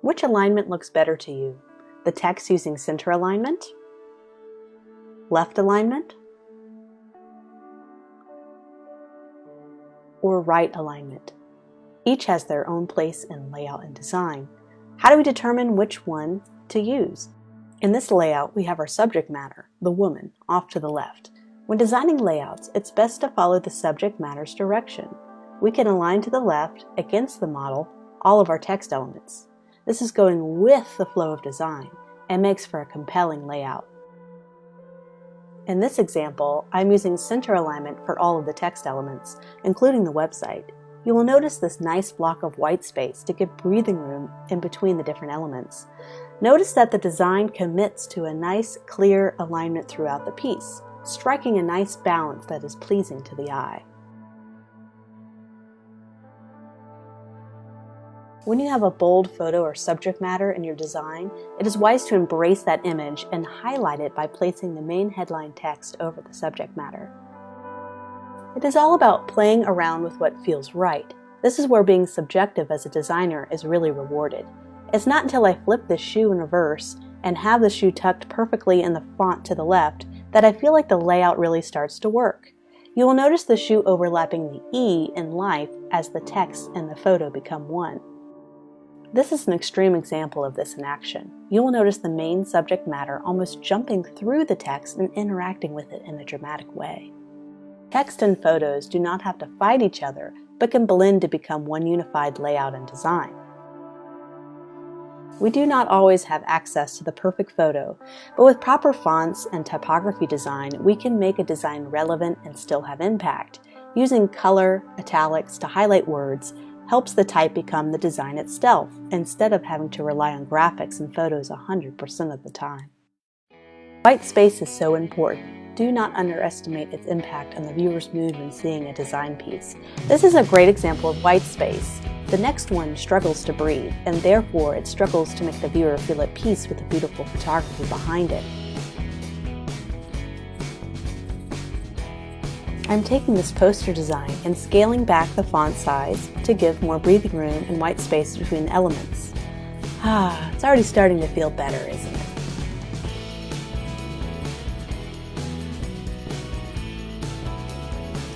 Which alignment looks better to you? The text using center alignment? Left alignment? Or right alignment? Each has their own place in layout and design. How do we determine which one to use? In this layout, we have our subject matter, the woman, off to the left. When designing layouts, it's best to follow the subject matter's direction. We can align to the left, against the model, all of our text elements. This is going with the flow of design and makes for a compelling layout. In this example, I'm using center alignment for all of the text elements, including the website. You will notice this nice block of white space to give breathing room in between the different elements. Notice that the design commits to a nice, clear alignment throughout the piece, striking a nice balance that is pleasing to the eye. When you have a bold photo or subject matter in your design, it is wise to embrace that image and highlight it by placing the main headline text over the subject matter. It is all about playing around with what feels right. This is where being subjective as a designer is really rewarded. It's not until I flip this shoe in reverse and have the shoe tucked perfectly in the font to the left that I feel like the layout really starts to work. You will notice the shoe overlapping the E in life as the text and the photo become one. This is an extreme example of this in action. You will notice the main subject matter almost jumping through the text and interacting with it in a dramatic way. Text and photos do not have to fight each other, but can blend to become one unified layout and design. We do not always have access to the perfect photo, but with proper fonts and typography design, we can make a design relevant and still have impact. Using color, italics to highlight words helps the type become the design itself, instead of having to rely on graphics and photos 100% of the time. White space is so important. Do not underestimate its impact on the viewer's mood when seeing a design piece. This is a great example of white space. The next one struggles to breathe, and therefore it struggles to make the viewer feel at peace with the beautiful photography behind it. I'm taking this poster design and scaling back the font size to give more breathing room and white space between elements. It's already starting to feel better, isn't it?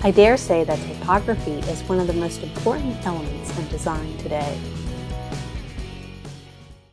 I dare say that typography is one of the most important elements in design today.